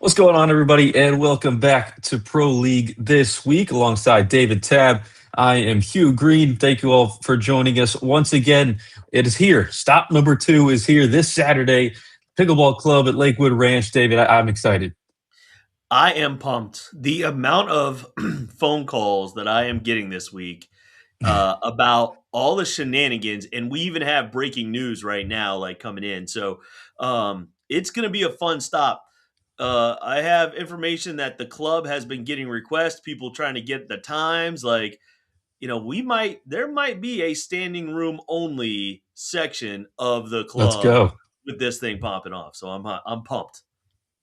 What's going on, everybody, and welcome back to Pro League this week alongside David Tab. I am Hugh Green. Thank you all for joining us once again. It is here. Stop number two is here this Saturday. Pickleball Club at Lakewood Ranch. David, I'm excited. I am pumped. The amount of phone calls that I am getting this week about all the shenanigans, and we even have breaking news right now, like coming in. So it's going to be a fun stop. I have information that the club has been getting requests, people trying to get the times. There might be a standing room only section of the Let's club go. with this thing popping off. So I'm pumped.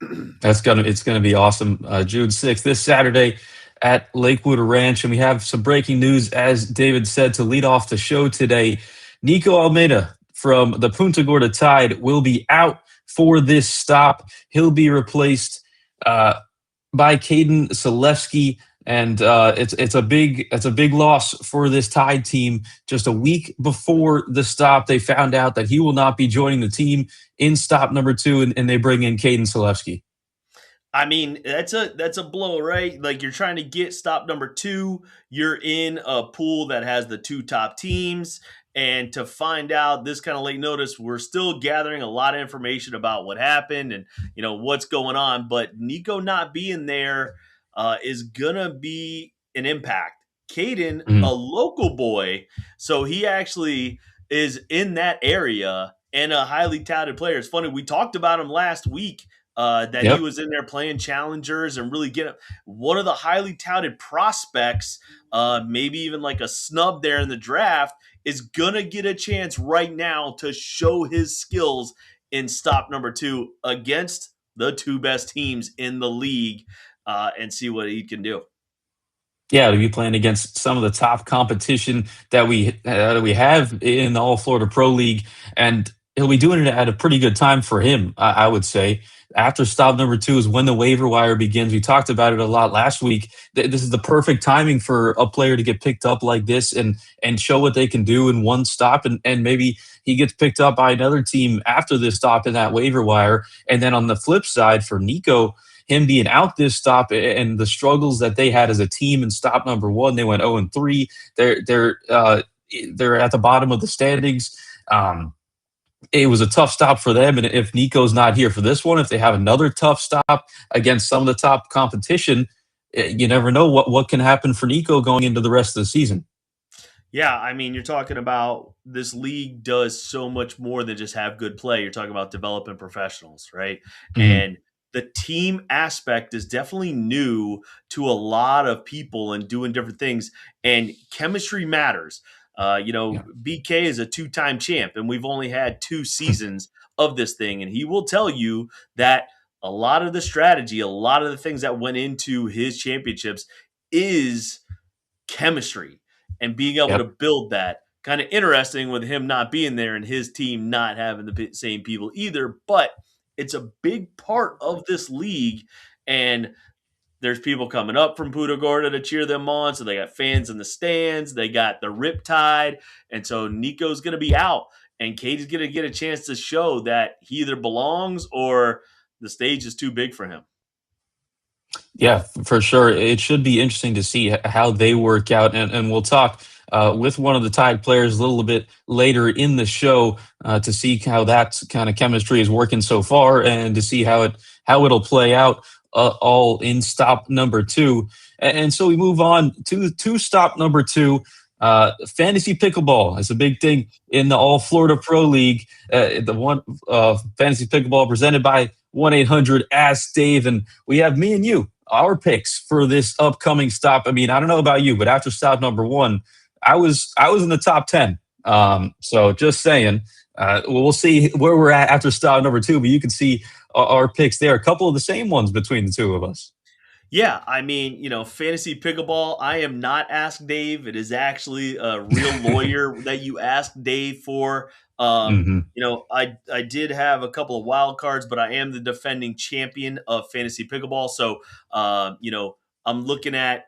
It's gonna be awesome. June 6th, this Saturday at Lakewood Ranch, and we have some breaking news, as David said, to lead off the show today. Nico Almeida from the Punta Gorda Tide will be out for this stop. He'll be replaced uh, by Caden Sofleski, and it's a big loss for this Tide team. Just a week before the stop, they found out that he will not be joining the team in stop number two, and they bring in Caden Sofleski. I mean, that's a blow, right? Like you're trying to get stop number two. You're in a pool that has the two top teams. And to find out this kind of late notice, we're still gathering a lot of information about what happened and what's going on. But Nico not being there is gonna be an impact. Caden, a Mhm. local boy, so he actually is in that area and a highly touted player. It's funny, we talked about him last week that he Yep. was in there playing challengers and really getting one of the highly touted prospects, maybe even like a snub there in the draft, is gonna get a chance right now to show his skills in stop number two against the two best teams in the league, and see what he can do. Yeah, to be playing against some of the top competition that we have in the All Florida Pro League, and he'll be doing it at a pretty good time for him. I would say after stop number two is when the waiver wire begins. We talked about it a lot last week. This is the perfect timing for a player to get picked up like this and show what they can do in one stop, and maybe he gets picked up by another team after this stop in that waiver wire. And then on the flip side for Nico, him being out this stop and the struggles that they had as a team in stop number one. They went 0-3. They're at the bottom of the standings. Um, it was a tough stop for them, and if Nico's not here for this one, if they have another tough stop against some of the top competition, you never know what can happen for Nico going into the rest of the season. Yeah, I mean, you're talking about this league does so much more than just have good play. You're talking about developing professionals, right? Mhm. And the team aspect is definitely new to a lot of people and doing different things. And chemistry matters. Yeah. BK is a two-time champ, and we've only had two seasons of this thing. And he will tell you that a lot of the strategy, a lot of the things that went into his championships is chemistry and being able to Yep. build that. Kind of interesting with him not being there and his team not having the same people either, but it's a big part of this league. And there's people coming up from Punta Gorda to cheer them on. So they got fans in the stands, they got the Riptide. And so Nico's going to be out, and Cade's going to get a chance to show that he either belongs or the stage is too big for him. Yeah, for sure. It should be interesting to see how they work out, and we'll talk with one of the Tide players a little bit later in the show to see how that kind of chemistry is working so far, and to see how it'll play out all in stop number two. And so we move on to stop number two. Fantasy pickleball is a big thing in the All Florida Pro League. The one fantasy pickleball presented by 1-800 Ask Dave, and we have me and you, our picks for this upcoming stop. I mean, I don't know about you, but after stop number one, I was in the top 10. So just saying, we'll see where we're at after stop number two. But you can see our picks there, a couple of the same ones between the two of us. Yeah, I mean, fantasy pickleball. I am not Ask Dave. It is actually a real lawyer that you ask Dave for. Hmm. I did have a couple of wild cards, but I am the defending champion of fantasy pickleball. So, I'm looking at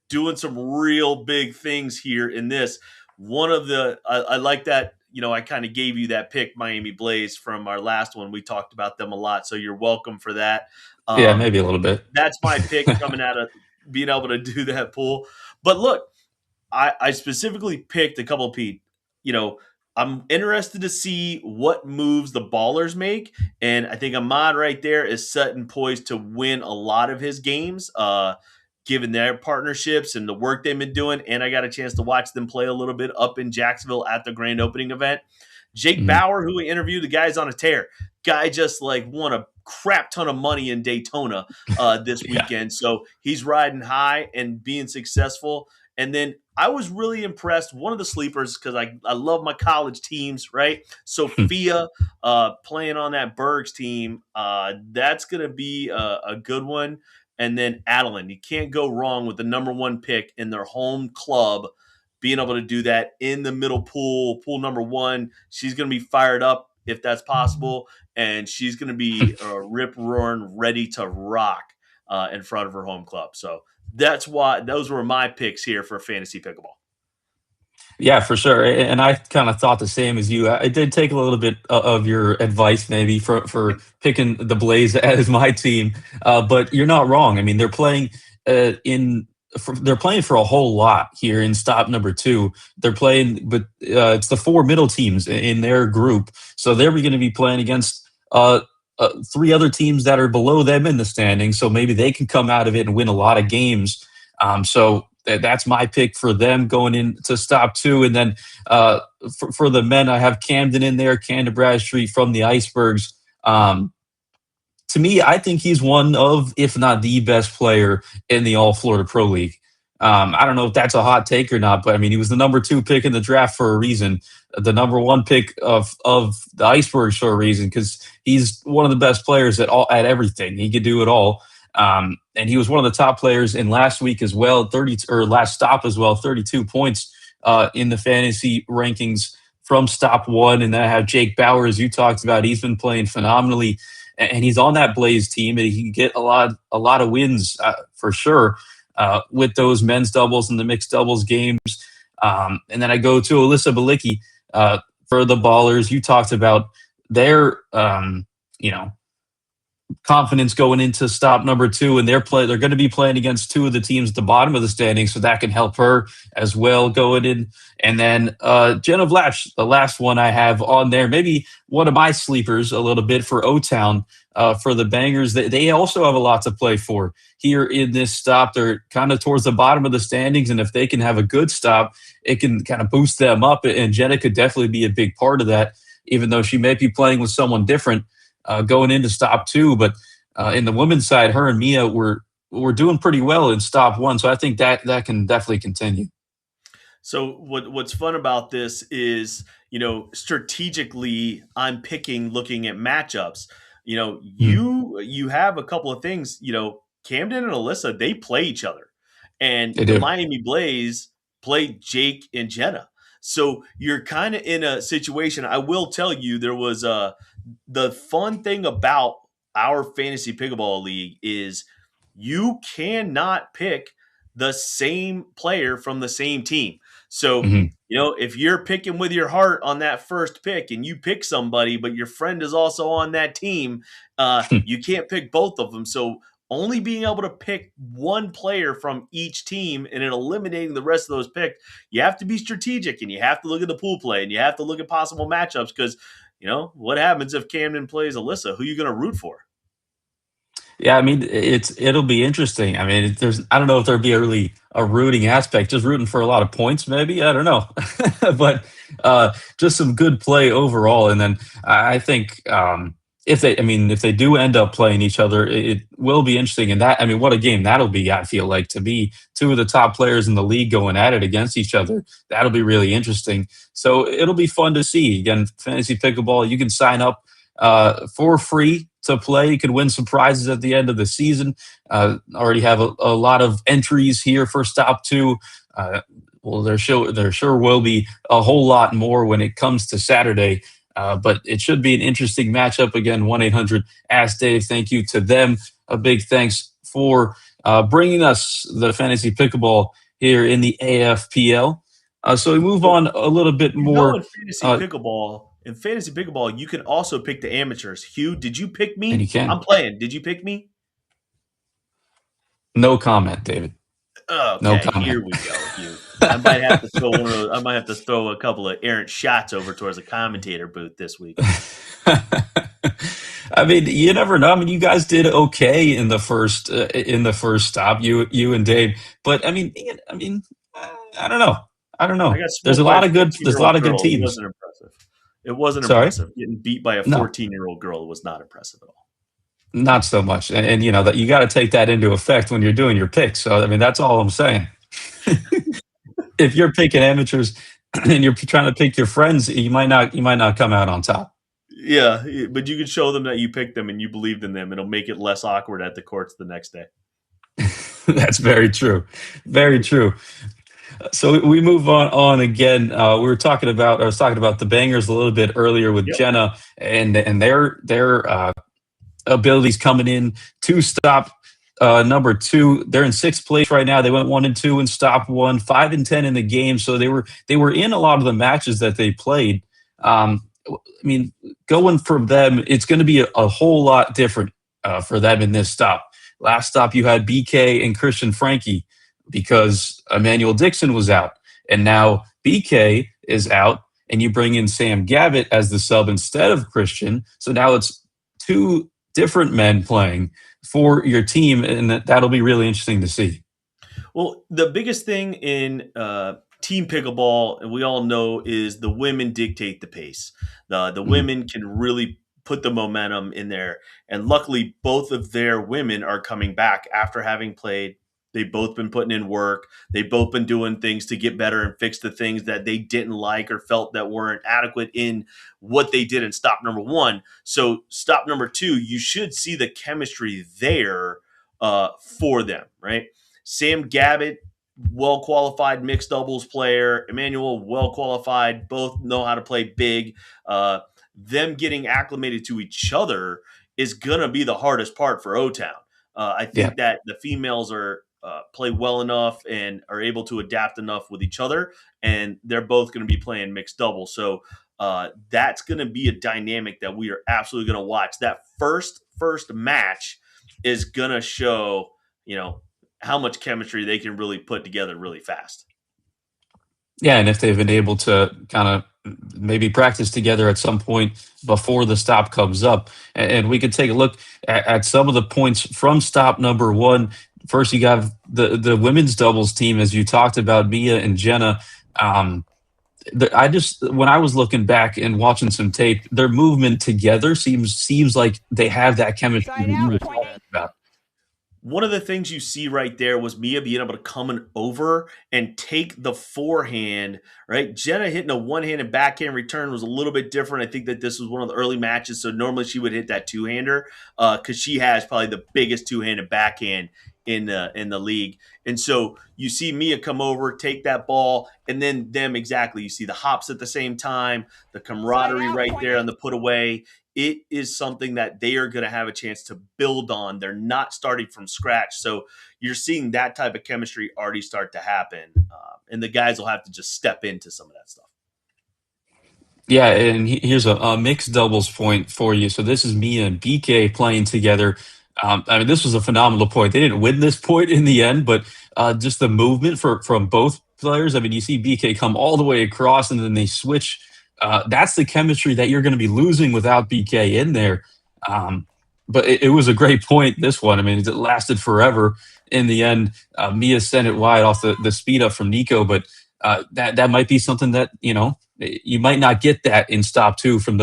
doing some real big things here in this. I like that I kind of gave you that pick, Miami Blaze, from our last one. We talked about them a lot, so you're welcome for that. Yeah, Um, maybe a little bit. that's my pick coming out of being able to do that pool. But look, I specifically picked a couple of Pete. You know, I'm interested to see what moves the ballers make, and I think Ahmad right there is set and poised to win a lot of his games, given their partnerships and the work they've been doing. And I got a chance to watch them play a little bit up in Jacksonville at the grand opening event. Jake Mhm. Bauer, who we interviewed, the guy's on a tear. Guy just like won a crap ton of money in Daytona this Yeah. weekend, so he's riding high and being successful. And then I was really impressed. One of the sleepers, because I love my college teams, right? Sophia playing on that Bergs team, that's going to be a good one. And then Adeline, you can't go wrong with the number one pick in their home club, being able to do that in the middle pool number one. She's going to be fired up if that's possible, and she's going to be rip roaring, ready to rock in front of her home club. So that's why those were my picks here for fantasy pickleball. Yeah, for sure. And I kind of thought the same as you. I did take a little bit of your advice, maybe for picking the Blaze as my team. But you're not wrong. I mean, they're playing they're playing for a whole lot here in stop number two. They're playing, but it's the four middle teams in their group, so they're going to be playing against three other teams that are below them in the standings. So maybe they can come out of it and win a lot of games. So that's my pick for them going into stop two. And then for the men, I have Camden in there, Camden Bradstreet from the Icebergs. To me, I think he's one of, if not the best player in the All Florida Pro League. I don't know if that's a hot take or not, but I mean, he was the number two pick in the draft for a reason, the number one pick of the Icebergs for a reason, because he's one of the best players at everything. He could do it all. And he was one of the top players in last week as well, last stop as well, 32 points in the fantasy rankings from stop one. And then I have Jake Bauer, as you talked about. He's been playing phenomenally, and he's on that Blaze team, and he can get a lot of wins for sure with those men's doubles and the mixed doubles games. And then I go to Alyssa Balicki for the Ballers. You talked about their, confidence going into stop number two, and they're going to be playing against two of the teams at the bottom of the standings, so that can help her as well going in. And then Jenna Vlach, the last one I have on there, maybe one of my sleepers a little bit for O-Town, for the Bangers. They also have a lot to play for here in this stop. They're kind of towards the bottom of the standings, and if they can have a good stop, it can kind of boost them up, and Jenna could definitely be a big part of that, even though she may be playing with someone different going into stop two. But in the women's side, her and Mia were doing pretty well in stop one. So I think that can definitely continue. So what's fun about this is, strategically, I'm picking looking at matchups. Mhm. You have a couple of things. Camden and Alyssa, they play each other, and They the do. Miami Blaze play Jake and Jenna. So you're kind of in a situation. I will tell you, there was the fun thing about our fantasy pickleball league is you cannot pick the same player from the same team. So, Mhm. if you're picking with your heart on that first pick and you pick somebody, but your friend is also on that team, you can't pick both of them. So, only being able to pick one player from each team and then eliminating the rest of those picks, you have to be strategic, and you have to look at the pool play, and you have to look at possible matchups, because what happens if Camden plays Alyssa? Who are you going to root for? Yeah, I mean, it'll be interesting. I mean, I don't know if there'd be really a rooting aspect, just rooting for a lot of points, maybe. I don't know, but just some good play overall. And then I think if they do end up playing each other, it will be interesting. And that, I mean, what a game that'll be. I feel like, to be two of the top players in the league going at it against each other, that'll be really interesting. So it'll be fun to see. Again, fantasy pickleball, you can sign up for free to play. You could win some prizes at the end of the season. Already have a lot of entries here for stop two. Well, there sure will be a whole lot more when it comes to Saturday. But it should be an interesting matchup. Again, 1-800 Ask Dave. Thank you to them. A big thanks for bringing us the fantasy pickleball here in the AFPL. So we move Well, on a little bit more. Uh, in fantasy pickleball, you can also pick the amateurs. Hugh, did you pick and you me? I'm can. playing. Did you pick me? No comment, David. No Okay, comment. here we go, Hugh. I might have to throw one of those. I might have to throw a couple of errant shots over towards the commentator booth this week. I mean, you never know. I mean, you guys did okay in the first stop, you and Dave. But I don't know. I don't I know. got smoked by a There's a lot 14-year-old of good girl. It teams. wasn't impressive. It wasn't Sorry, impressive. Getting beat by a no, 14-year-old girl was not impressive at all. not so much. And you know that you got to take that into effect when you're doing your picks. So I mean, that's all I'm saying. If you're picking amateurs and you're trying to pick your friends, you might not come out on top. Yeah, but you can show them that you picked them and you believed in them. It'll make it less awkward at the courts the next day. That's very true. Very true. So we move on again. I was talking about the bangers a little bit earlier with Yep. Jenna and their abilities coming in to stop number two. They're in sixth place right now. They went 1-2 and stop one, 5-10 in the game. So they were in a lot of the matches that they played. I mean, going from them, it's going to be a whole lot different for them in this stop. Last stop, you had BK and Christian Frankie because Emmanuel Dixon was out. And now BK is out, and you bring in Sam Gavitt as the sub instead of Christian. So now it's two different men playing for your team, and that'll be really interesting to see. Well, the biggest thing in team pickleball, and we all know, is the women dictate the pace. The Mhm. women can really put the momentum in there, and luckily, both of their women are coming back after having played. They've both been putting in work. They've both been doing things to get better and fix the things that they didn't like or felt that weren't adequate in what they did in stop number one. So, stop number two, you should see the chemistry there for them, right? Sam Gavitt, well qualified mixed doubles player. Emmanuel, well qualified. Both know how to play big. Them getting acclimated to each other is gonna be the hardest part for O Town. I Yeah. think that the females are play well enough and are able to adapt enough with each other, and they're both going to be playing mixed doubles. So that's going to be a dynamic that we are absolutely going to watch. That first match is going to show, you know, how much chemistry they can really put together really fast. Yeah, and if they've been able to kind of maybe practice together at some point before the stop comes up, and we could take a look at some of the points from stop number one. First, you got the women's doubles team, as you talked about, Mia and Jenna. Um, I just when I was looking back and watching some tape, their movement together seems like they have that chemistry that you were talking about. One of the things you see right there was Mia being able to come in over and take the forehand, right? Jenna hitting a one-handed backhand return was a little bit different. I think that this was one of the early matches, so normally she would hit that two-hander because she has probably the biggest two-handed backhand in the league. And so you see Mia come over, take that ball, and then them exactly. You see the hops at the same time, the camaraderie right there on the put away. It is something that they are going to have a chance to build on. They're not starting from scratch. So you're seeing that type of chemistry already start to happen. And the guys will have to just step into some of that stuff. Yeah, and here's a mixed doubles point for you. So this is Mia and BK playing together. I mean, this was a phenomenal point. They didn't win this point in the end, but just the movement from both players. I mean, you see BK come all the way across, and then they switch. That's the chemistry that you're going to be losing without BK in there. Um, but it was a great point. This one, I mean, it lasted forever. In the end, Mia sent it wide off the speed up from Nico, but that might be something that you might not get that in stop two from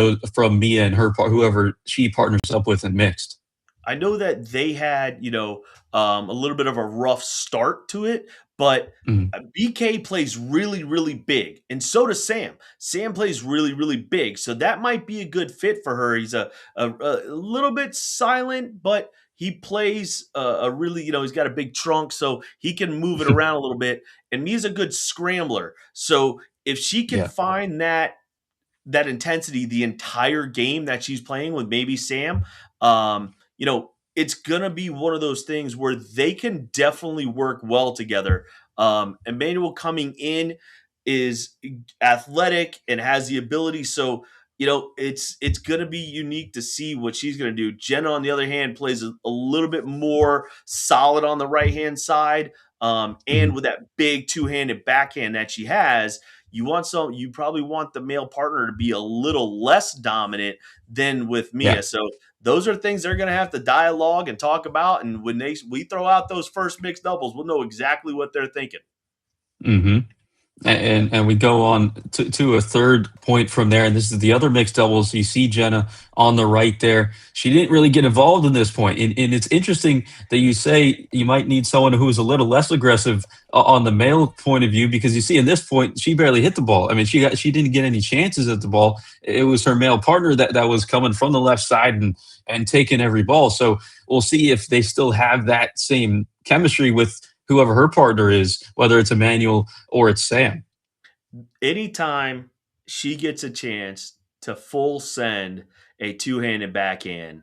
Mia and whoever she partners up with in mixed. I know that they had, a little bit of a rough start to it, but Mhm. BK plays really, really big, and so does Sam. Sam plays really, really big, so that might be a good fit for her. He's a little bit silent, but he plays a really, he's got a big trunk, so he can move it around a little bit. And Mia's a good scrambler, so if she can Yeah. find that intensity the entire game that she's playing with maybe Sam, it's gonna be one of those things where they can definitely work well together. Emmanuel coming in, is athletic and has the ability. So it's going to be unique to see what she's going to do. Jenna, on the other hand, plays a little bit more solid on the right hand side, and Mhm. with that big two-handed backhand that she has, you probably want the male partner to be a little less dominant than with Yeah. Mia. So those are things they're going to have to dialogue and talk about. And when we throw out those first mixed doubles, we'll know exactly what they're thinking. Hmm. And we go on to a third point from there, and this is the other mixed doubles. You see Jenna on the right there. She didn't really get involved in this point, and it's interesting that you say you might need someone who is a little less aggressive on the male point of view, because you see in this point she barely hit the ball. I mean, she didn't get any chances at the ball. It was her male partner that was coming from the left side and taking every ball. So we'll see if they still have that same chemistry with whoever her partner is, whether it's Emmanuel or it's Sam. Anytime she gets a chance to full send a two-handed backhand,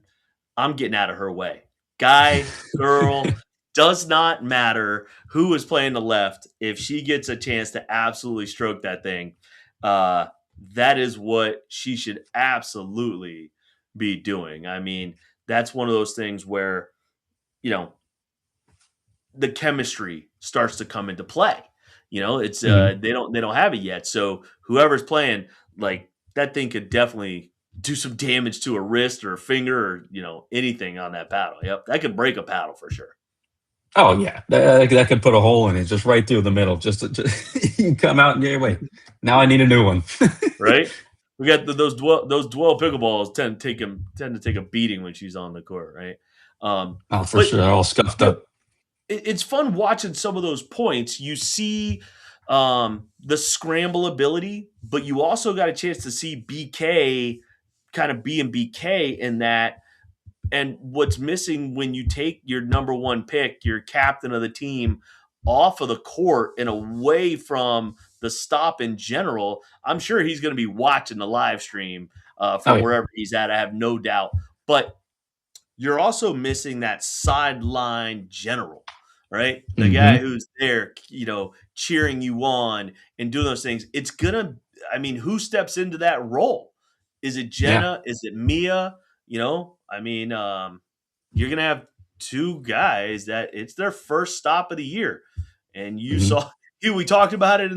I'm getting out of her way. Guy, girl, does not matter who is playing the left. If she gets a chance to absolutely stroke that thing, uh, that is what she should absolutely be doing. I mean, that's one of those things where, you know, the chemistry starts to come into play. It's Mhm. they don't have it yet. So whoever's playing, like, that thing could definitely do some damage to a wrist or a finger or anything on that paddle. Yep, that could break a paddle for sure. Oh yeah, that could put a hole in it, just right through the middle. Just you come out and yeah, wait. Now I need a new one. Right? We got those dwell pickleballs tend to take a beating when she's on the court, right? Oh, for But sure, all scuffed you know, up. it's fun watching some of those points. You see the scramble ability, but you also got a chance to see BK kind of being BK in that. And what's missing when you take your number one pick, your captain of the team, off of the court and away from the stop in general, I'm sure he's going to be watching the live stream Oh from yeah. wherever he's at. I have no doubt. But you're also missing that sideline general, right? The guy Hmm. who's there, cheering you on and doing those things. I mean, who steps into that role? Is it Yeah. Jenna? Is it Mia? I mean, you're gonna have two guys that it's their first stop of the year, and you Hmm. saw. We talked about it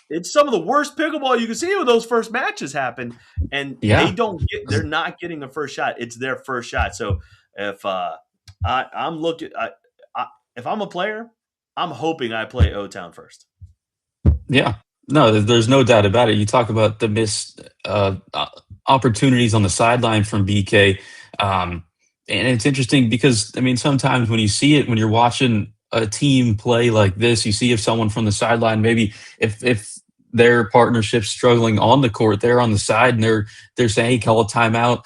it's some of the worst pickleball you can see when those first matches happen, and Yeah. they're not getting a first shot. It's their first shot. So if I'm looking, if I'm a player, I'm hoping I play O Town first. Yeah. No, there's no doubt about it. You talk about the missed opportunities on the sideline from BK. Um, and it's interesting because, I mean, sometimes when you see it, when you're watching a team play like this, you see if someone from the sideline, maybe if their partnership's struggling on the court, they're on the side and they're saying, hey, call a timeout.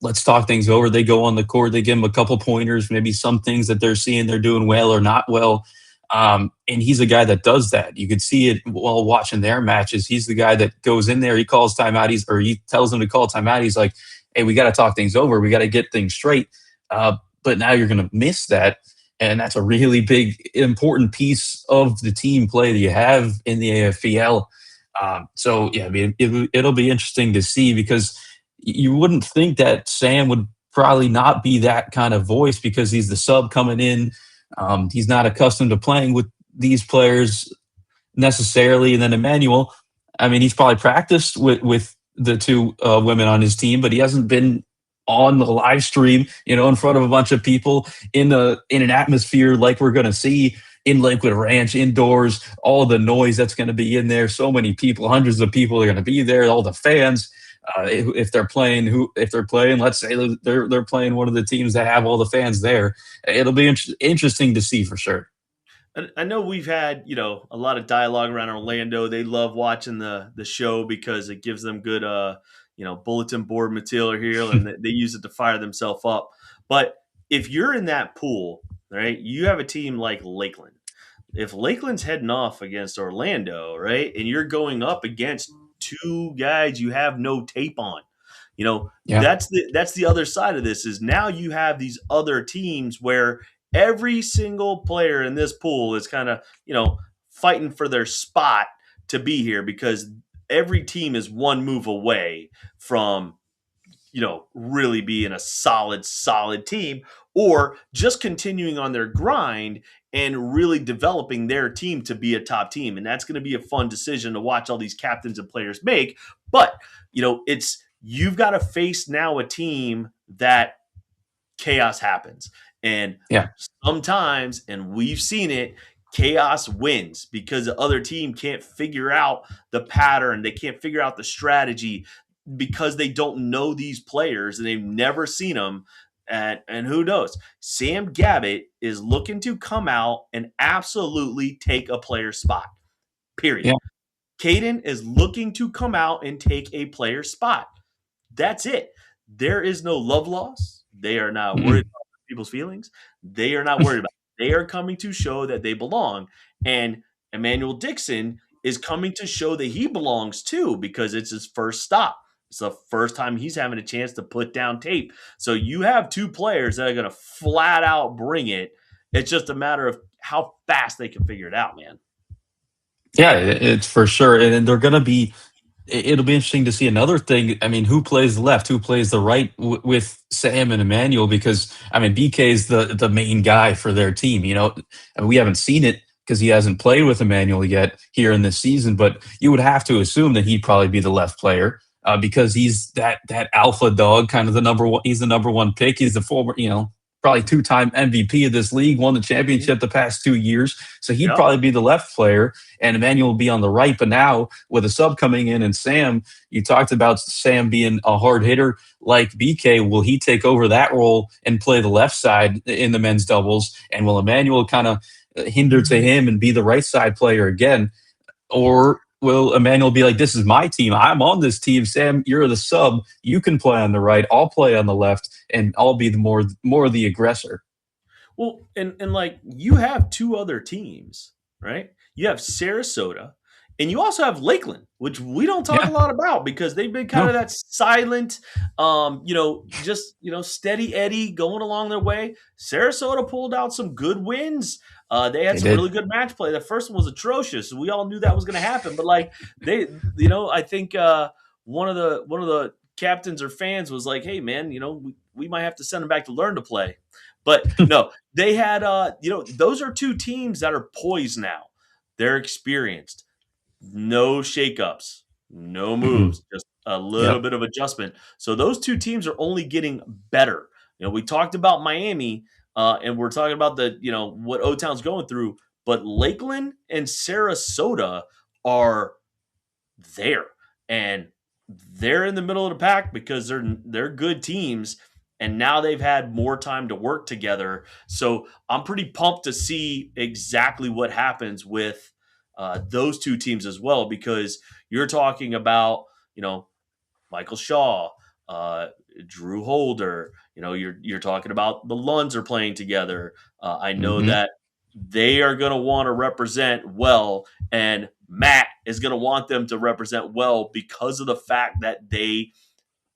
Let's talk things over. They go on the court, they give them a couple pointers, maybe some things that they're seeing they're doing well or not well. And he's a guy that does that. You could see it while watching their matches. He's the guy that goes in there, he calls timeout, he tells them to call timeout. He's like, hey, we got to talk things over. We got to get things straight. But now you're going to miss that. And that's a really big, important piece of the team play that you have in the AFPL. So, yeah, I mean, it'll be interesting to see because you wouldn't think that Sam would probably not be that kind of voice because he's the sub coming in. He's not accustomed to playing with these players necessarily. And then Emmanuel, I mean, he's probably practiced with the two women on his team, but he hasn't been on the live stream, in front of a bunch of people in an atmosphere like we're going to see in Lakewood Ranch indoors. All the noise that's going to be in there, so many people, hundreds of people are going to be there. All the fans. If they're playing, let's say they're playing one of the teams that have all the fans there, it'll be interesting to see for sure. I know we've had a lot of dialogue around Orlando. They love watching the show because it gives them good bulletin board material here, and they use it to fire themselves up. But if you're in that pool, right, you have a team like Lakeland. If Lakeland's heading off against Orlando, right, and you're going up against two guys you have no tape on, Yeah. that's the other side of this. Is now you have these other teams where every single player in this pool is kind of fighting for their spot to be here because every team is one move away from really being a solid team or just continuing on their grind and really developing their team to be a top team. And that's going to be a fun decision to watch all these captains and players make. But, it's you've got to face now a team that chaos happens. And Yeah. sometimes, and we've seen it, chaos wins because the other team can't figure out the pattern. They can't figure out the strategy because they don't know these players and they've never seen them. And who knows? Sam Gabbett is looking to come out and absolutely take a player spot. Period. Yeah. Caden is looking to come out and take a player spot. That's it. There is no love loss. They are not worried Mm. about people's feelings. They are not worried about it. They are coming to show that they belong. And Emmanuel Dixon is coming to show that he belongs too because it's his first stop. It's the first time he's having a chance to put down tape. So you have two players that are going to flat out bring it. It's just a matter of how fast they can figure it out, man. Yeah, it's for sure. And then they're going to be it'll be interesting to see another thing. I mean, who plays left, who plays the right with Sam and Emmanuel? Because I mean, BK is the main guy for their team. And we haven't seen it because he hasn't played with Emmanuel yet here in this season. But you would have to assume that he'd probably be the left player because he's that alpha dog, kind of the number one. He's the number one pick. He's the former, probably two-time MVP of this league, won the championship the past 2 years. So he'd Yep. probably be the left player, and Emmanuel will be on the right. But now with a sub coming in and Sam, you talked about Sam being a hard hitter like BK. Will he take over that role and play the left side in the men's doubles? And will Emmanuel kind of hinder to him and be the right side player again? Or will Emmanuel be like, this is my team. I'm on this team. Sam, you're the sub. You can play on the right. I'll play on the left, and I'll be the more the aggressor. Well, and like you have two other teams, right? You have Sarasota, and you also have Lakeland, which we don't talk a Yeah. lot about because they've been kind No, of that silent, just steady Eddie going along their way. Sarasota pulled out some good wins. They had they some did. really good match play. The first one was atrocious. We all knew that was going to happen, but like they, I think one of the captains or fans was like, "Hey, man, we might have to send him back to learn to play." But no, they had those are two teams that are poised now. They're experienced. No shakeups, no Mhm. moves, just a little Yep. bit of adjustment. So those two teams are only getting better. We talked about Miami, and we're talking about what O Town's going through, but Lakeland and Sarasota are there, and they're in the middle of the pack because they're good teams, and now they've had more time to work together. So I'm pretty pumped to see exactly what happens with those two teams as well, because you're talking about Michael Shaw, uh, Drew Holder. You're talking about the Lunds are playing together. I know Mhm. that they are going to want to represent well, and Matt is going to want them to represent well because of the fact that they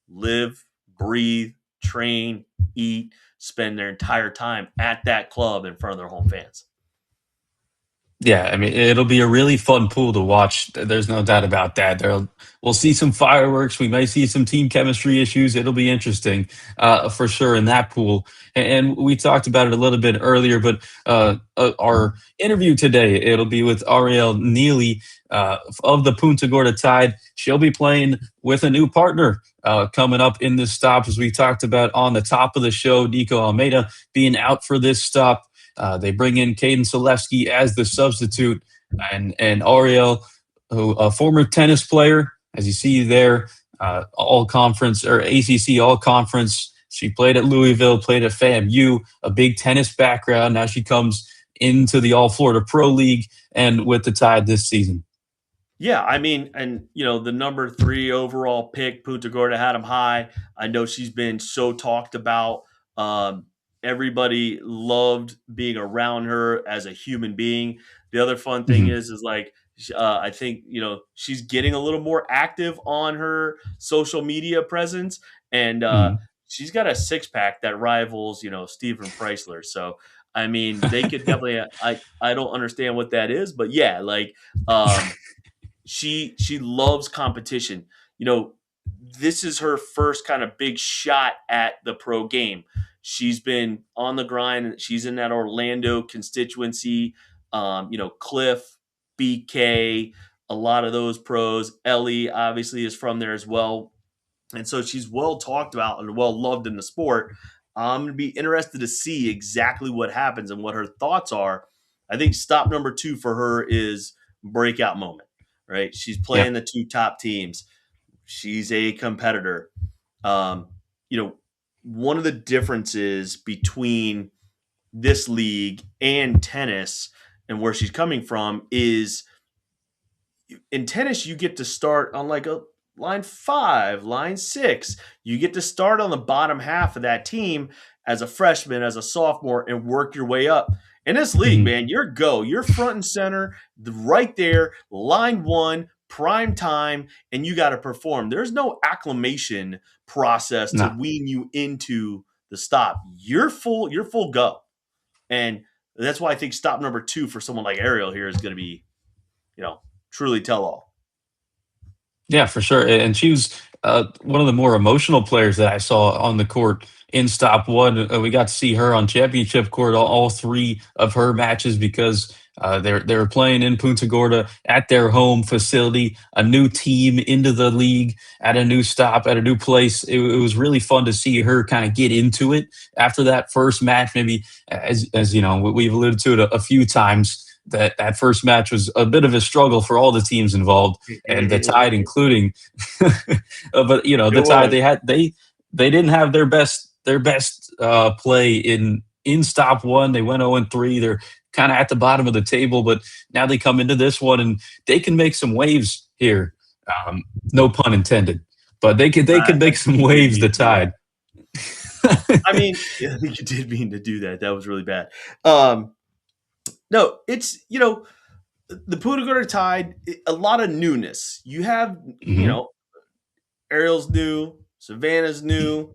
live, breathe, train, eat, spend their entire time at that club in front of their home fans. Yeah, I mean, it'll be a really fun pool to watch. There's no doubt about that. We'll see some fireworks. We may see some team chemistry issues. It'll be interesting for sure in that pool. And we talked about it a little bit earlier, but our interview today, it'll be with Ariel Neely of the Punta Gorda Tide. She'll be playing with a new partner coming up in this stop, as we talked about on the top of the show, Nico Almeida being out for this stop. They bring in Caden Sofleski as the substitute, and Ariel, who a former tennis player, as you see there, all conference or ACC all conference. She played at Louisville, played at FAMU, a big tennis background. Now she comes into the All Florida Pro League and with the Tide this season. Yeah, I mean, and the number 3 overall pick, Punta Gorda had him high. I know she's been so talked about. Um, Everybody loved being around her as a human being. The other fun thing Mhm. is like I think she's getting a little more active on her social media presence, and Mhm. she's got a six pack that rivals Stephen Preisler. So I mean, they could definitely. I don't understand what that is, but yeah, like. she loves competition. This is her first kind of big shot at the pro game. She's been on the grind. She's in that Orlando constituency. Cliff, BK, a lot of those pros. Ellie obviously is from there as well. And so she's well talked about and well loved in the sport. I'm going to be interested to see exactly what happens and what her thoughts are. I think stop number 2 for her is breakout moment, right? She's Yeah. playing the 2 top teams. She's a competitor. Um, One of the differences between this league and tennis and where she's coming from is in tennis, you get to start on like a line 5, line 6. You get to start on the bottom half of that team as a freshman, as a sophomore, and work your way up. In this league, Mhm. man, you're front and center, right there, line 1, prime time, and you got to perform. There's no acclimation process to No. wean you into the stop. You're full go. And that's why I think stop number 2 for someone like Ariel here is going to be, truly tell all. Yeah, for sure. And she was one of the more emotional players that I saw on the court in stop one. We got to see her on championship court all 3 of her matches because they were playing in Punta Gorda at their home facility, a new team into the league at a new stop at a new place. It was really fun to see her kind of get into it after that first match. Maybe as you know, we've alluded to it a few times. That first match was a bit of a struggle for all the teams involved, and the Tide, It including. But the Tide, was. they didn't have their best play in stop one. They went 0-3. They're kind of at the bottom of the table, but now they come into this one and they can make some waves here. Um, no pun intended, but they could I make some think you did waves. The mean to do Tide. that. I mean, yeah, I think you did mean to do that. That was really bad. Um, no, it's the Punta Gorda Tide. A lot of newness. You have Mhm. Ariel's new, Savannah's new.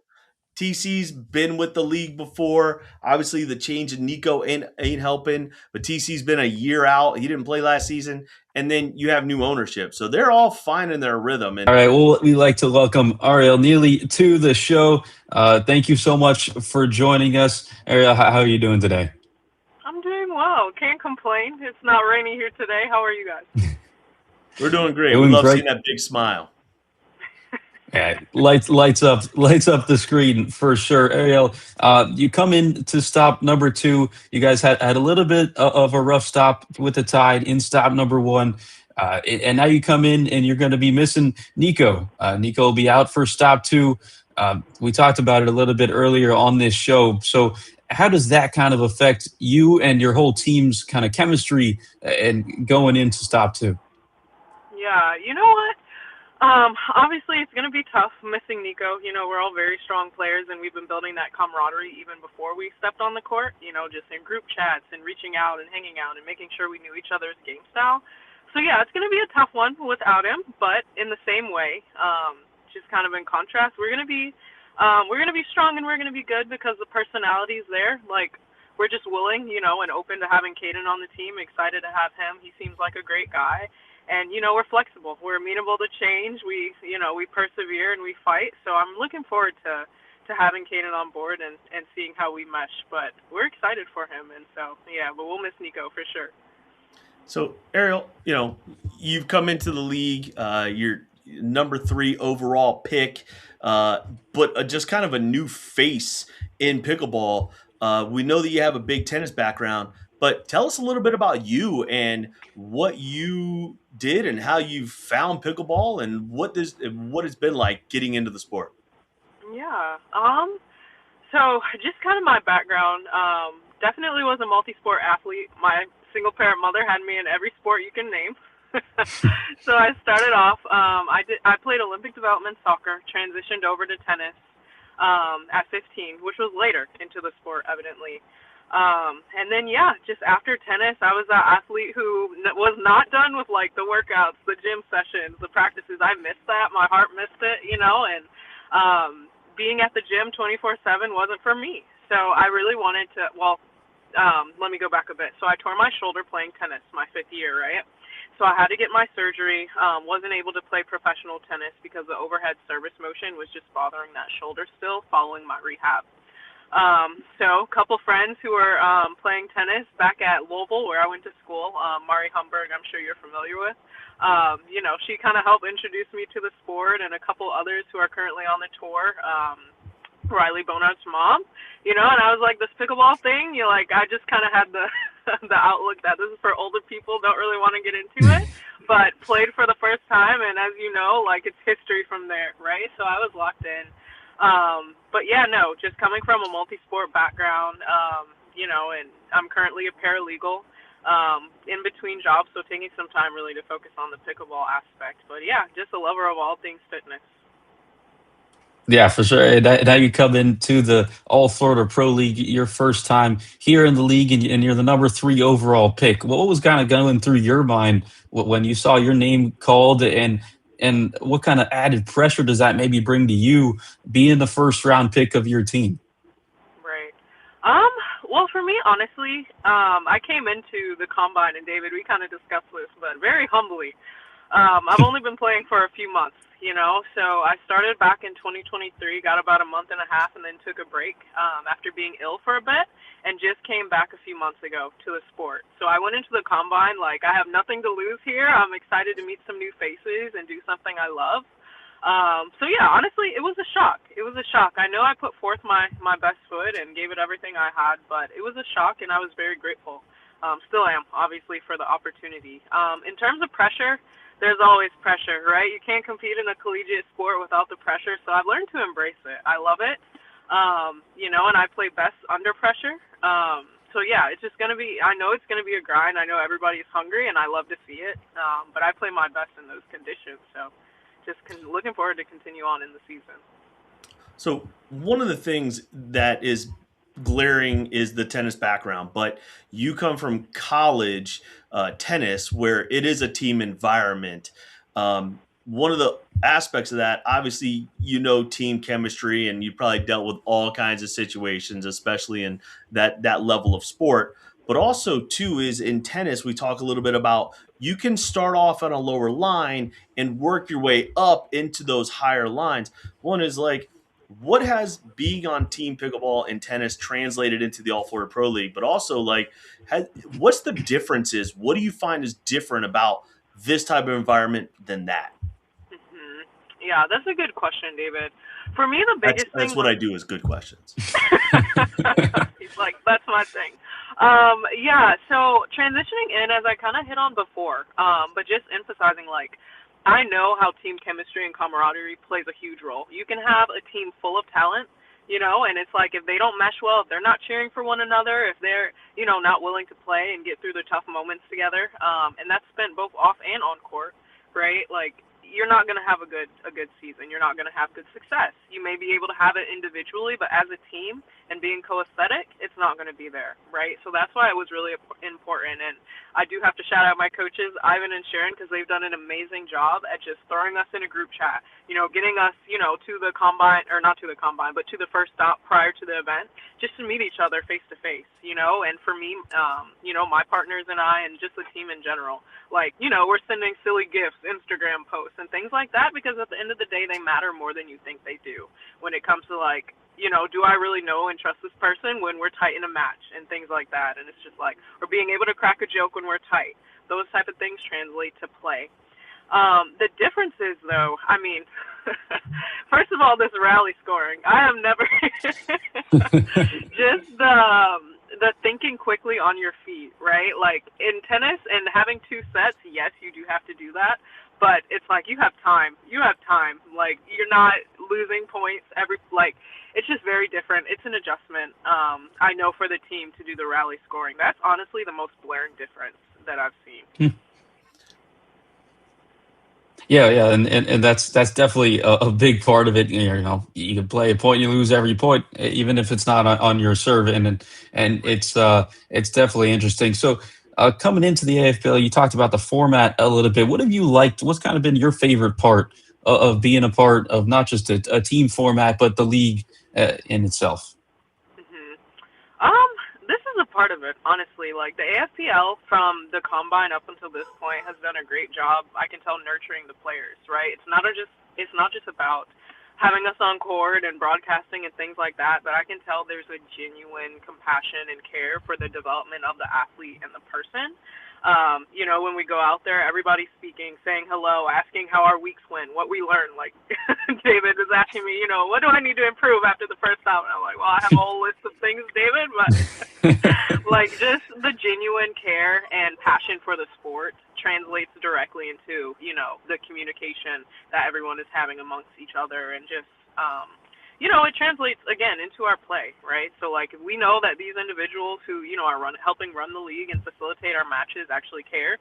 TC's been with the league before. Obviously, the change in Nico ain't helping, but TC's been a year out. He didn't play last season. And then you have new ownership. So they're all finding their rhythm. All And right. Well, we like to welcome Ariel Neely to the show. Thank you so much for joining us, Ariel. How are you doing today? I'm doing well. Can't complain. It's not rainy here today. How are you guys? we're doing great. We Doing love seeing great. that big smile. Yeah, lights up the screen for sure. Ariel, you come in to stop number 2. You guys had a little bit of a rough stop with the Tide in stop number 1. And now you come in and you're going to be missing Nico. Nico will be out for stop 2. We talked about it a little bit earlier on this show. So how does that kind of affect you and your whole team's kind of chemistry and going into stop 2? Yeah, you know what? Obviously it's going to be tough missing Nico. We're all very strong players, and we've been building that camaraderie even before we stepped on the court, just in group chats and reaching out and hanging out and making sure we knew each other's game style. So, yeah, it's going to be a tough one without him, but in the same way, just kind of in contrast, we're going to be strong and we're going to be good because the personality's there. Like, we're just willing, and open to having Caden on the team, excited to have him. He seems like a great guy. And, we're flexible. We're amenable to change. We persevere and we fight. So I'm looking forward to having Caden on board and seeing how we mesh. But we're excited for him. And so, yeah, but we'll miss Nico for sure. So, Ariel, you've come into the league. You're number 3 overall pick, but just kind of a new face in pickleball. We know that you have a big tennis background, but tell us a little bit about you and what you did and how you found pickleball and what it's been like getting into the sport. Yeah. So just kind of my background. Definitely was a multi-sport athlete. My single-parent mother had me in every sport you can name. So I started off. I played Olympic development soccer, transitioned over to tennis at 15, which was later into the sport, evidently. And then yeah, just after tennis, I was that athlete who was not done with like the workouts, the gym sessions, the practices. I missed that. My heart missed it, and being at the gym 24/7 wasn't for me. So I really wanted to. Well, let me go back a bit. So I tore my shoulder playing tennis my 5th year, right? So I had to get my surgery. Wasn't able to play professional tennis because the overhead service motion was just bothering that shoulder still following my rehab. So a couple friends who were playing tennis back at Louisville, where I went to school, Mari Humberg, I'm sure you're familiar with. She kind of helped introduce me to the sport, and a couple others who are currently on the tour. Riley Bonard's mom, and I was like, this pickleball thing, I just kind of had the the outlook that this is for older people, don't really want to get into it, but played for the first time, and as you know, it's history from there, right? So I was locked in. But yeah, no, just coming from a multi-sport background, and I'm currently a paralegal, in between jobs, so taking some time really to focus on the pickleball aspect. But yeah, just a lover of all things fitness. Yeah, for sure. And now you come into the All Florida Pro League, your first time here in the league, and you're the number 3 overall pick. What was kind of going through your mind when you saw your name called, and what kind of added pressure does that maybe bring to you being the first round pick of your team? Right. Well, for me, honestly, I came into the combine, and David, we kind of discussed this, but very humbly. I've only been playing for a few months, so I started back in 2023, got about a month and a half, and then took a break after being ill for a bit, and just came back a few months ago to the sport. So I went into the combine I have nothing to lose here. I'm excited to meet some new faces and do something I love. So yeah, honestly, it was a shock. It was a shock. I know I put forth my best foot and gave it everything I had, but it was a shock, and I was very grateful. Still am, obviously, for the opportunity. In terms of pressure, there's always pressure, right? You can't compete in a collegiate sport without the pressure, so I've learned to embrace it. I love it, and I play best under pressure. So yeah, it's just going to be, I know it's going to be a grind. I know everybody's hungry, and I love to see it, but I play my best in those conditions, so just looking forward to continue on in the season. So one of the things that is glaring is the tennis background, but you come from college tennis where it is a team environment. One of the aspects of that, obviously, team chemistry, and you probably dealt with all kinds of situations, especially in that level of sport. But also, too, is in tennis, we talk a little bit about you can start off on a lower line and work your way up into those higher lines. One is what has being on team pickleball and tennis translated into the All Florida Pro League, but also what's the differences? What do you find is different about this type of environment than that? Mm-hmm. Yeah, that's a good question, David. For me, the biggest thing. That's what I do is good questions. He's like, that's my thing. Yeah, so transitioning in, as I kind of hit on before, but just emphasizing I know how team chemistry and camaraderie plays a huge role. You can have a team full of talent, and it's if they don't mesh well, if they're not cheering for one another, if they're, not willing to play and get through the tough moments together, and that's spent both off and on court, right? You're not going to have a good season. You're not going to have good success. You may be able to have it individually, but as a team and being coesthetic, it's not going to be there, right? So that's why it was really important. And I do have to shout out my coaches, Ivan and Sharon, because they've done an amazing job at just throwing us in a group chat, getting us, to the combine, or not to the combine, but to the first stop prior to the event, just to meet each other face to face, and for me, my partners and I, and just the team in general, we're sending silly gifts, Instagram posts, and things like that, because at the end of the day, they matter more than you think they do when it comes to do I really know and trust this person when we're tight in a match and things like that. And it's just or being able to crack a joke when we're tight. Those type of things translate to play. The difference is, though, first of all, this rally scoring. I have never just the thinking quickly on your feet, right? In tennis and having 2 sets, yes, you do have to do that. But it's you have time. You have time. You're not losing points it's just very different. It's an adjustment. I know for the team to do the rally scoring. That's honestly the most glaring difference that I've seen. Yeah, and that's definitely a big part of it. You can play a point, you lose every point, even if it's not on your serve, and it's definitely interesting. So coming into the AFPL, you talked about the format a little bit. What have you liked? What's kind of been your favorite part of being a part of not just a team format, but the league in itself? Mm-hmm. This is a part of it, honestly. Like the AFPL from the combine up until this point has done a great job. I can tell nurturing the players, right? It's not just about having us on court and broadcasting and things like that, but I can tell there's a genuine compassion and care for the development of the athlete and the person. When we go out there, everybody's speaking, saying hello, asking how our weeks went, what we learned. Like David is asking me, what do I need to improve after the first time? And I'm like, well, I have a whole list of things, David, but like just the genuine care and passion for the sport translates directly into, the communication that everyone is having amongst each other, and just, it translates, again, into our play, right? So, like, if we know that these individuals who, are helping run the league and facilitate our matches actually care,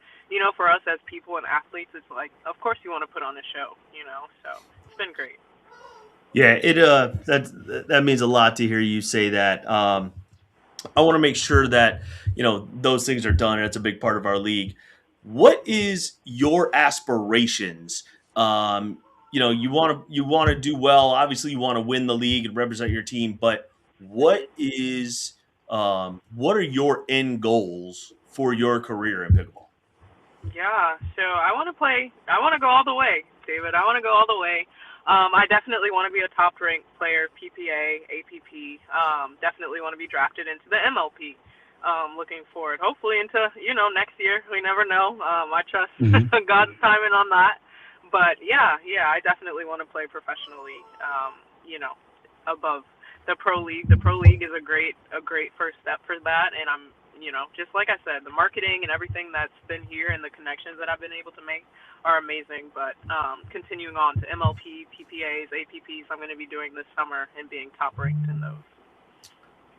for us as people and athletes, it's like, of course you want to put on a show, so it's been great. Yeah, that means a lot to hear you say that. I want to make sure that, those things are done, and it's a big part of our league. What is your aspirations? You want to do well. Obviously, you want to win the league and represent your team. But what are your end goals for your career in pickleball? Yeah, so I want to go all the way, David. I want to go all the way. I definitely want to be a top-ranked player, PPA, APP. Definitely want to be drafted into the MLP. Looking forward, hopefully into, next year. We never know. I trust God's timing on that. But yeah, I definitely want to play professionally, above the pro league. The pro league is a great first step for that. And I'm, just like I said, the marketing and everything that's been here and the connections that I've been able to make are amazing. But continuing on to MLP, PPAs, APPs, I'm going to be doing this summer and being top ranked in those.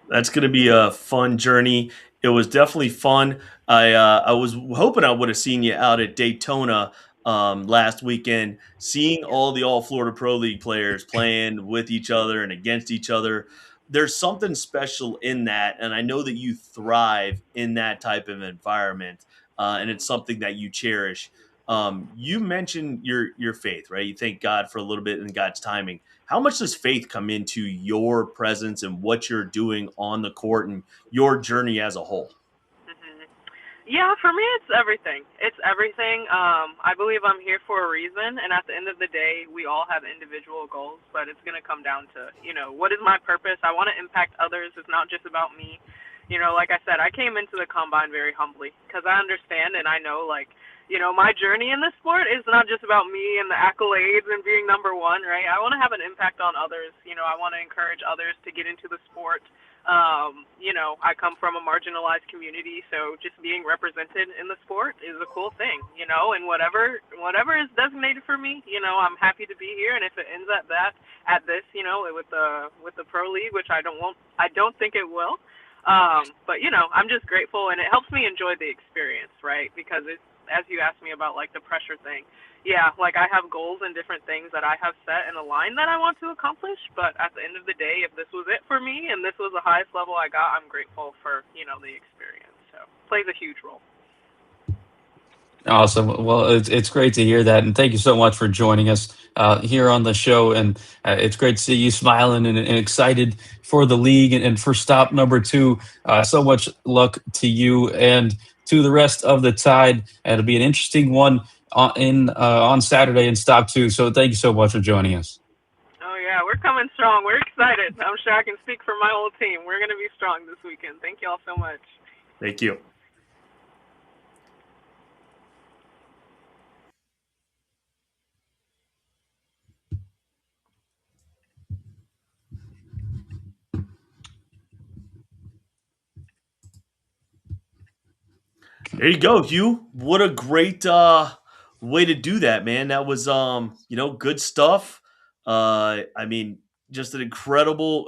That's going to be a fun journey. It was definitely fun. I was hoping I would have seen you out at Daytona last weekend, seeing all the All Florida Pro League players playing with each other and against each other. There's something special in that, and I know that you thrive in that type of environment, and it's something that you cherish. You mentioned your faith, right? You thank God for a little bit and God's timing. How much does faith come into your presence and what you're doing on the court and your journey as a whole? Yeah, for me, it's everything. It's everything. I believe I'm here for a reason, and at the end of the day, we all have individual goals, but it's going to come down to, what is my purpose? I want to impact others. It's not just about me. Like I said, I came into the combine very humbly because I understand and I know, my journey in this sport is not just about me and the accolades and being number one, right? I want to have an impact on others. I want to encourage others to get into the sport. I come from a marginalized community, so just being represented in the sport is a cool thing, and whatever is designated for me, I'm happy to be here. And if it ends at this, with the pro league, which I don't think it will. But I'm just grateful, and it helps me enjoy the experience, right? Because it's, as you asked me about the pressure thing, yeah, I have goals and different things that I have set in a line that I want to accomplish, but at the end of the day, if this was it for me and this was the highest level I got, I'm grateful for, the experience. So it plays a huge role. Awesome. Well, it's great to hear that, and thank you so much for joining us here on the show. And it's great to see you smiling and excited for the league and for stop number 2. So much luck to you and to the rest of the Tide. It'll be an interesting one on Saturday in stop 2. So thank you so much for joining us. Oh yeah, we're coming strong. We're excited. I'm sure I can speak for my whole team. We're going to be strong this weekend. Thank you all so much. Thank you. There you go, Hugh. What a great way to do that, man. That was good stuff. Just an incredible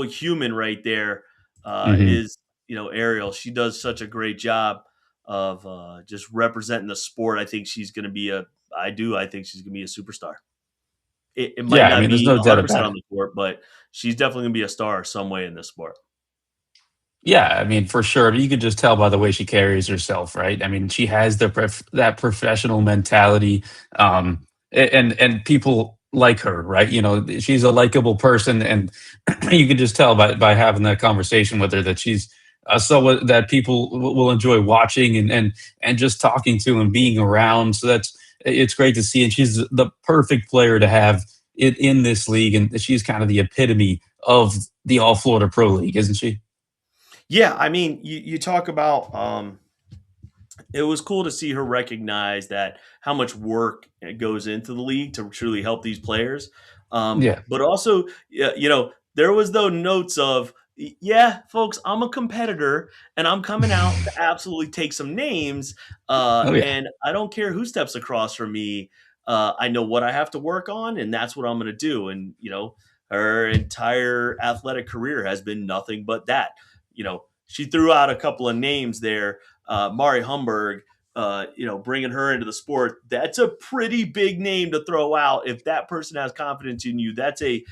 human right there. Is Ariel. She does such a great job of just representing the sport. I think she's going to be I think she's going to be a superstar. It might not there's be no doubt 100% about on it. the court, but she's definitely going to be a star some way in this sport. Yeah, for sure. You could just tell by the way she carries herself, right? She has that professional mentality, and people like her, right? She's a likable person, and you can just tell by having that conversation with her that she's someone that people will enjoy watching and just talking to and being around. So it's great to see, and she's the perfect player to have in this league, and she's kind of the epitome of the All Florida Pro League, isn't she? Yeah, I mean, you talk about it was cool to see her recognize that how much work goes into the league to truly help these players. Yeah. But also, there was those notes of, yeah, folks, I'm a competitor and I'm coming out to absolutely take some names. Oh yeah. And I don't care who steps across from me. I know what I have to work on, and that's what I'm going to do. And, her entire athletic career has been nothing but that. She threw out a couple of names there. Mari Humberg, bringing her into the sport, that's a pretty big name to throw out. If that person has confidence in you, that's a,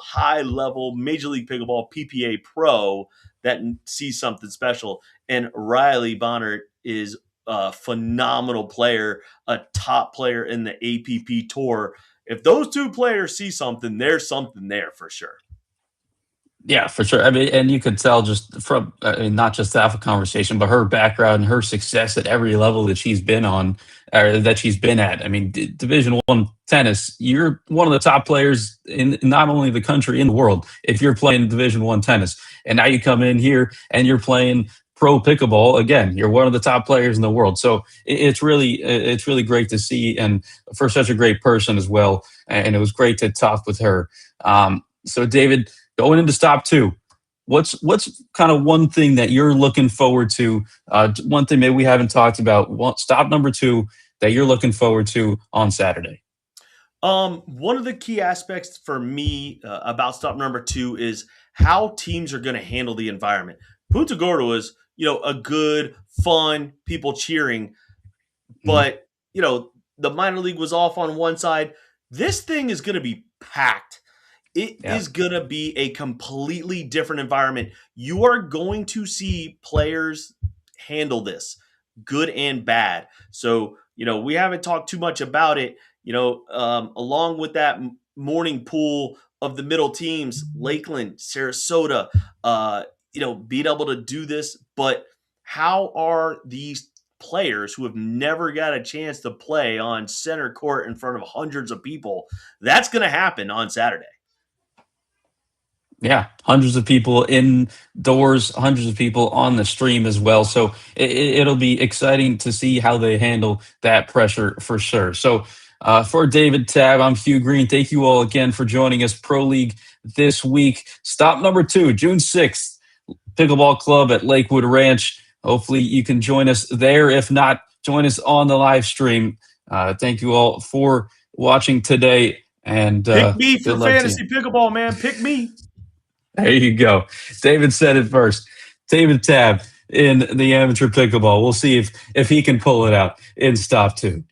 high level Major League Pickleball PPA pro that sees something special. And Riley Bonner is a phenomenal player, a top player in the APP tour. If those two players see something, there's something there for sure. Yeah, for sure. I mean, and you could tell just from, I mean, not just to have a conversation, but her background and her success at every level that she's been on, or that she's been at. I mean, Division One tennis, you're one of the top players in not only the country, in the world, if you're playing Division One tennis. And now you come in here and you're playing pro pickleball again. You're one of the top players in the world. So it's really great to see, and for such a great person as well. And it was great to talk with her. So David, going into stop two, what's kind of one thing that you're looking forward to? One thing maybe we haven't talked about. Stop number two that you're looking forward to on Saturday. One of the key aspects for me about stop number two is how teams are going to handle the environment. Punta Gorda was, a good, fun, people cheering, but the minor league was off on one side. This thing is going to be packed. It is going to be a completely different environment. You are going to see players handle this, good and bad. So, we haven't talked too much about it. Along with that morning pool of the middle teams, Lakeland, Sarasota, being able to do this. But how are these players who have never got a chance to play on center court in front of hundreds of people? That's going to happen on Saturday. Yeah, hundreds of people indoors, hundreds of people on the stream as well. So it'll be exciting to see how they handle that pressure for sure. So for David Tabb, I'm Hugh Green. Thank you all again for joining us. Pro League this week. Stop number 2, June 6th, Pickleball Club at Lakewood Ranch. Hopefully you can join us there. If not, join us on the live stream. Thank you all for watching today. And pick me for fantasy pickleball, man. Pick me. There you go. David said it first. David Tabb in the amateur pickleball. We'll see if he can pull it out in stop 2.